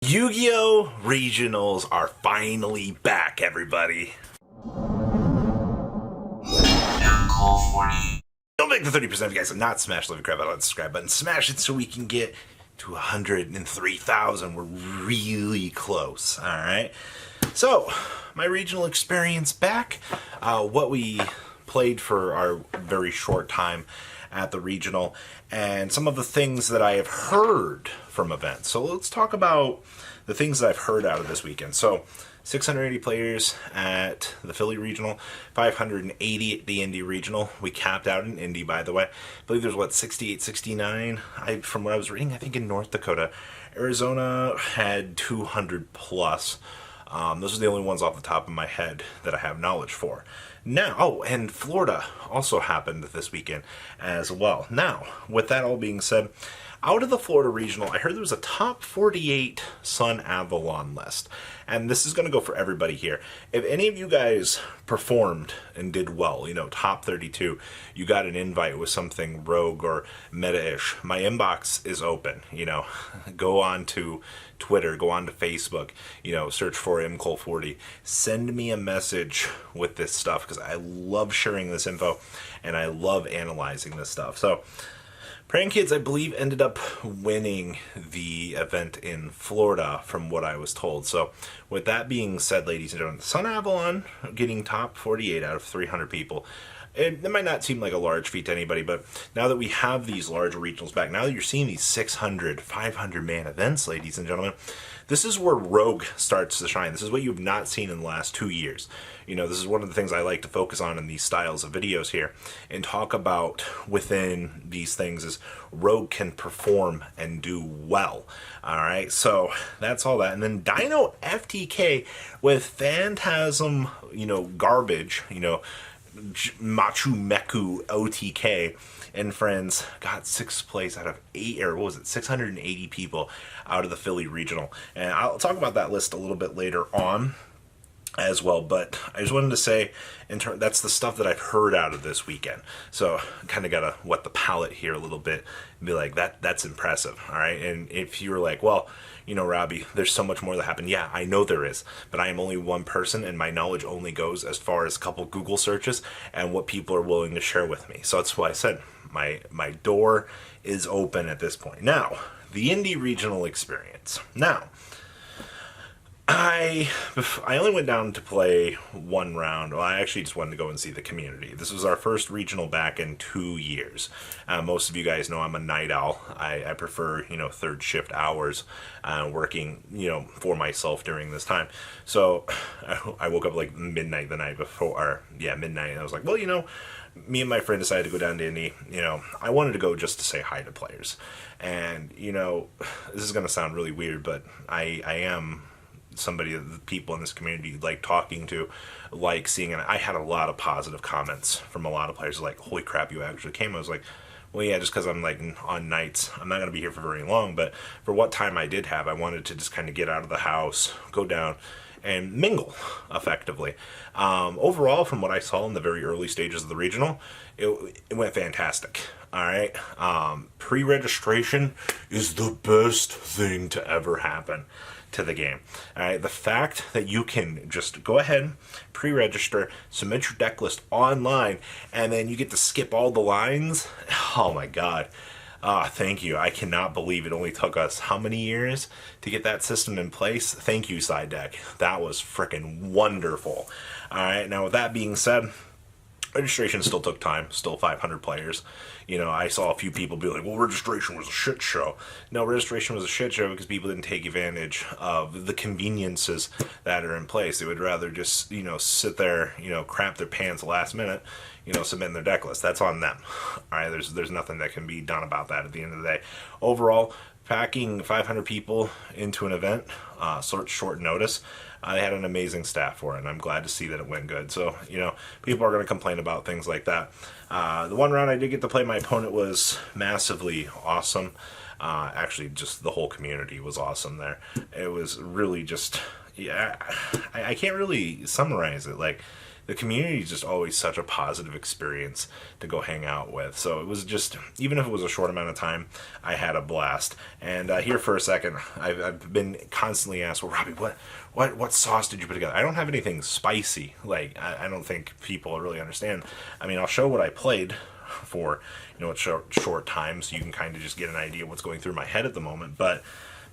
Yu-Gi-Oh! Regionals are finally back, everybody. Don't make the 30% of you guys have not smashed the crap out of that subscribe button. Smash it so we can get to 103,000. We're really close, alright? So, my regional experience back. What we played for our very short time at the regional, and some of the things that I have heard from events. So let's talk about the things that I've heard out of this weekend. So 680 players at the Philly regional, 580 at the Indy regional. We capped out in Indy, by the way. I believe there's 68, 69. From what I was reading, I think in North Dakota. Arizona had 200 plus. Those are the only ones off the top of my head that I have knowledge for. Now, and Florida also happened this weekend as well. Now, with that all being said, out of the Florida regional, I heard there was a top 48 Sun Avalon list. And this is going to go for everybody here. If any of you guys performed and did well, top 32, you got an invite with something rogue or meta-ish, my inbox is open. Go on to Twitter, go on to Facebook, search for MCole40. Send me a message with this stuff because I love sharing this info and I love analyzing this stuff. So, Praying Kids, I believe, ended up winning the event in Florida from what I was told. So, with that being said, ladies and gentlemen, Sun Avalon getting top 48 out of 300 people. It might not seem like a large feat to anybody, but now that we have these large regionals back, now that you're seeing these 600, 500 man events, ladies and gentlemen, this is where Rogue starts to shine. This is what you've not seen in the last 2 years. This is one of the things I like to focus on in these styles of videos here and talk about within these things is Rogue can perform and do well. All right, so that's all that. And then Dino FTK with Phantasm, garbage, Machu Meku OTK and friends got 6th place out of 680 people out of the Philly regional. And I'll talk about that list a little bit later on as well, but I just wanted to say that's the stuff that I've heard out of this weekend. So kind of gotta wet the palate here a little bit and be like, that's impressive. All right, and if you were like, well, Robbie, there's so much more that happened. Yeah, I know there is, but I am only one person and my knowledge only goes as far as a couple Google searches and what people are willing to share with me. So that's why I said my door is open at this point. Now, the Indy regional experience. Now, I only went down to play one round. Well, I actually just wanted to go and see the community. This was our first regional back in 2 years. Most of you guys know I'm a night owl. I prefer, third shift hours, working, for myself during this time. So I woke up like midnight the night before, midnight. And I was like, well, me and my friend decided to go down to Indy. I wanted to go just to say hi to players. And, this is going to sound really weird, but I am somebody that the people in this community like talking to, like seeing, and I had a lot of positive comments from a lot of players like, holy crap, you actually came. I was like, well, yeah, just because I'm like on nights, I'm not going to be here for very long, but for what time I did have, I wanted to just kind of get out of the house, go down and mingle effectively. Overall, from what I saw in the very early stages of the regional, it went fantastic. All right. Pre-registration is the best thing to ever happen to the game. All right, the fact that you can just go ahead, pre-register, submit your deck list online, and then you get to skip all the lines. Oh my god. Thank you. I cannot believe it only took us how many years to get that system in place. Thank you, Side Deck. That was freaking wonderful. All right, now with that being said, registration still took time, still 500 players. I saw a few people be like, well, registration was a shit show. No, registration was a shit show because people didn't take advantage of the conveniences that are in place. They would rather just, sit there, crap their pants last minute, submitting their deck list. That's on them. All right, there's nothing that can be done about that at the end of the day. Overall, packing 500 people into an event, short notice, I had an amazing staff for it, and I'm glad to see that it went good. So, people are going to complain about things like that. The one round I did get to play, my opponent was massively awesome. Actually, just the whole community was awesome there. It was really just, I can't really summarize it. Like, the community is just always such a positive experience to go hang out with. So it was just, even if it was a short amount of time, I had a blast. And here for a second, I've been constantly asked, well, Robbie, what sauce did you put together? I don't have anything spicy. Like, I don't think people really understand. I mean, I'll show what I played for, a short time, so you can kind of just get an idea what's going through my head at the moment. But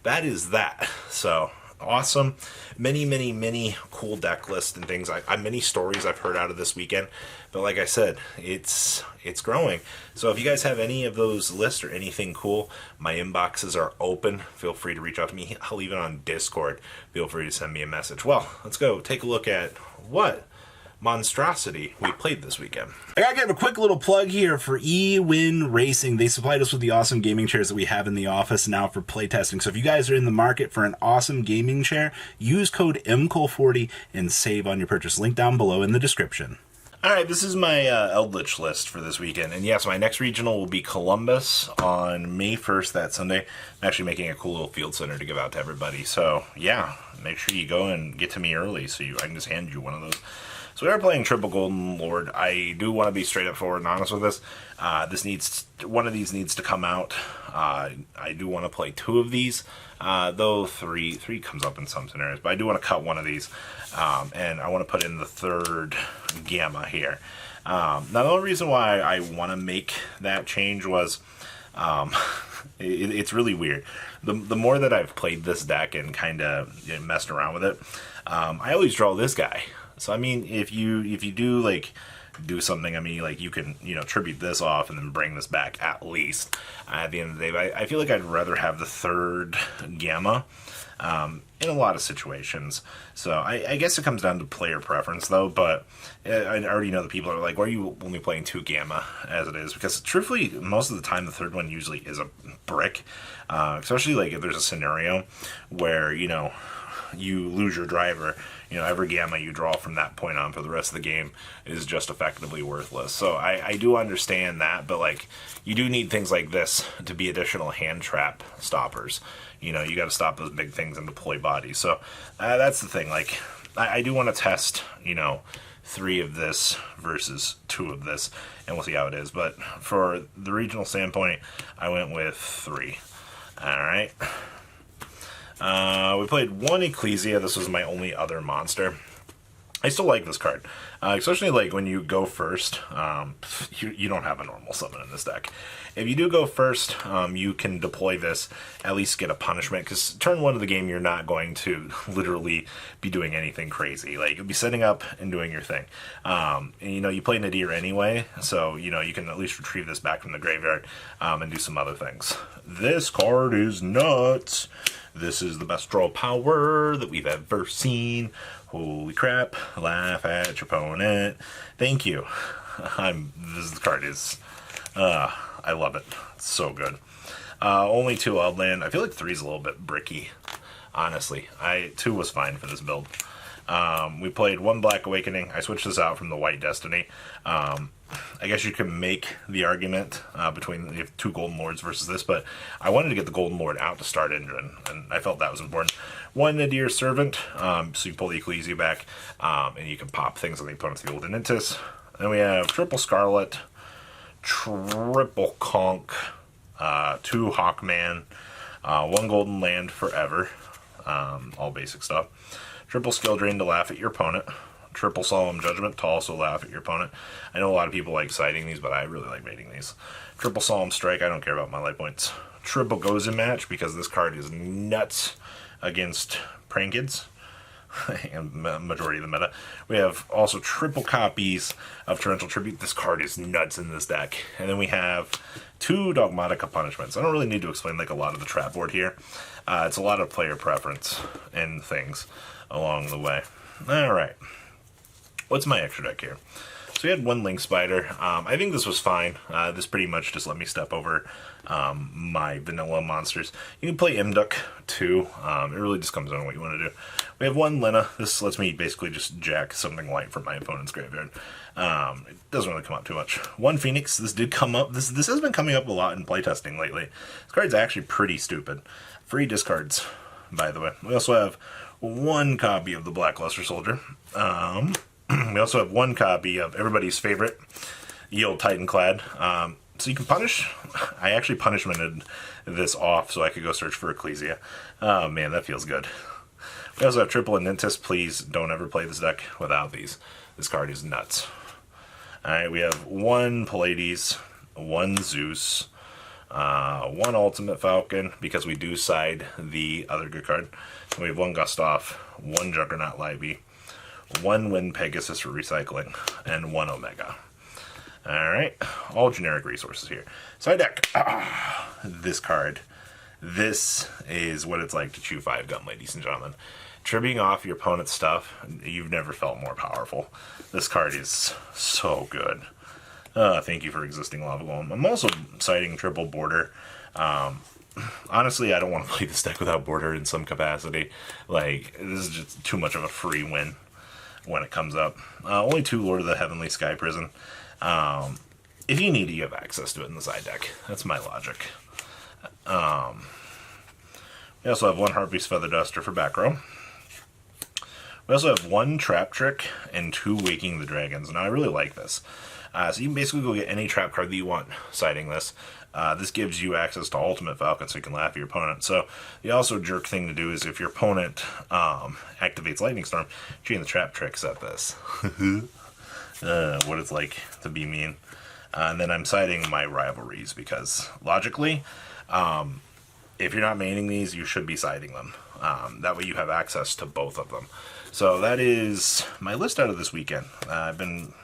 that is that. So awesome. Many cool deck lists and things. Many stories I've heard out of this weekend. But like I said, it's growing. So if you guys have any of those lists or anything cool, my inboxes are open. Feel free to reach out to me. I'll leave it on Discord. Feel free to send me a message. Well, let's go take a look at what monstrosity we played this weekend. I gotta give a quick little plug here for EWin Racing. They supplied us with the awesome gaming chairs that we have in the office now for playtesting. So if you guys are in the market for an awesome gaming chair, use code MCOL40 and save on your purchase. Link down below in the description. Alright, this is my Eldritch list for this weekend. And yes, my next regional will be Columbus on May 1st, that Sunday. I'm actually making a cool little field center to give out to everybody. So yeah, make sure you go and get to me early so I can just hand you one of those. So we are playing Triple Golden Lord. I do want to be straight up forward and honest with this. One of these needs to come out. I do want to play 2 of these, though three comes up in some scenarios. But I do want to cut one of these, and I want to put in the 3rd Gamma here. Now the only reason why I want to make that change was, it's really weird. The more that I've played this deck and kind of messed around with it, I always draw this guy. So I mean, if you do something, I mean, like you can tribute this off and then bring this back at least. At the end of the day, I feel like I'd rather have the 3rd Gamma in a lot of situations. So I guess it comes down to player preference though. But I already know that people are like, why are you only playing 2 Gamma as it is? Because truthfully, most of the time the 3rd one usually is a brick, especially like if there's a scenario where you lose your driver. Every Gamma you draw from that point on for the rest of the game is just effectively worthless. So I do understand that, but like, you do need things like this to be additional hand trap stoppers. You got to stop those big things and deploy bodies. So that's the thing. Like, I do want to test, 3 of this versus 2 of this, and we'll see how it is. But for the regional standpoint, I went with 3. All right. We played 1 Ecclesia. This was my only other monster. I still like this card, especially like when you go first. You don't have a normal summon in this deck. If you do go first, you can deploy this, at least get a punishment, because turn 1 of the game, you're not going to literally be doing anything crazy. Like, you'll be setting up and doing your thing. And, you play Nadir anyway, so, you can at least retrieve this back from the graveyard and do some other things. This card is nuts. This is the best draw power that we've ever seen. Holy crap. Laugh at your opponent. Thank you. This card is... I love it. It's so good. Only 2 Outland. I feel like 3 is a little bit bricky, honestly. 2 was fine for this build. We played 1 Black Awakening. I switched this out from the White Destiny. I guess you can make the argument between the 2 Golden Lords versus this, but I wanted to get the Golden Lord out to start Indra, and I felt that was important. 1 Nadir Servant, so you pull the Ecclesia back, and you can pop things on the opponent's field and Intis. Then we have Triple Scarlet, Triple Conch, 2 Hawkman, 1 Golden Land Forever, all basic stuff. Triple Skill Drain to laugh at your opponent. Triple Solemn Judgment to also laugh at your opponent. I know a lot of people like citing these, but I really like mating these. Triple Solemn Strike, I don't care about my life points. Triple Goes in Match, because this card is nuts against Prank Kids. And majority of the meta. We have also triple copies of Torrential Tribute. This card is nuts in this deck. And then we have 2 Dogmatica Punishments. I don't really need to explain like a lot of the trap board here. It's a lot of player preference and things along the way. Alright. What's my extra deck here? So we had 1 Link Spider. I think this was fine. This pretty much just let me step over my vanilla monsters. You can play Imduk too. It really just comes down to what you want to do. We have 1 Lina. This lets me basically just jack something light from my opponent's graveyard. It doesn't really come up too much. 1 Phoenix. This did come up. This has been coming up a lot in playtesting lately. This card's actually pretty stupid. Free discards, by the way. We also have 1 copy of the Blackluster Soldier. We We also have one copy of everybody's favorite Yield Titanclad. So you can punish. I actually punishmented this off so I could go search for Ecclesia. Oh man, that feels good. We also have Triple Anentis. Please don't ever play this deck without these. This card is nuts. Alright, we have one Pallades, one Zeus, one Ultimate Falcon, because we do side the other good card. And we have one Gustav, one Juggernaut Libby, one Wind Pegasus for recycling, and one Omega. Alright, all generic resources here. Side deck. This card. This is what it's like to chew 5 gum, ladies and gentlemen. Trimming off your opponent's stuff, you've never felt more powerful. This card is so good. Thank you for existing, Lava Golem. I'm also citing triple border. Honestly, I don't want to play this deck without border in some capacity. Like, this is just too much of a free win when it comes up. Only 2 Lord of the Heavenly Sky Prison. If you need it, you have access to it in the side deck. That's my logic. We also have one Harpy's Feather Duster for back row. We also have one Trap Trick and 2 Waking the Dragons. Now, I really like this. So you can basically go get any trap card that you want citing this. This gives you access to Ultimate Falcon, so you can laugh at your opponent. So the also jerk thing to do is if your opponent activates Lightning Storm, chain the Trap Trick, set this. What it's like to be mean. And then I'm citing my rivalries because logically, if you're not maining these, you should be citing them. That way you have access to both of them. So that is my list out of this weekend. I haven't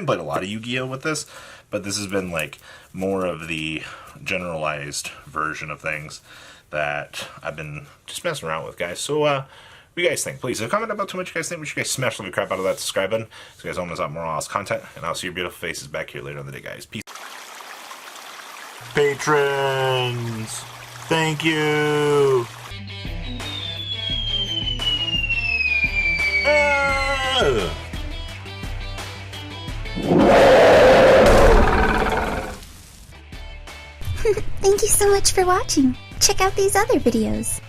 played a lot of Yu-Gi-Oh! With this, but this has been like more of the generalized version of things that I've been just messing around with, guys. So, what do you guys think? Please comment about what you guys think. Make sure you guys smash the crap out of that subscribe button so you guys don't miss out more awesome content. And I'll see your beautiful faces back here later in the day, guys. Peace. Patrons, thank you. Thank you so much for watching. Check out these other videos.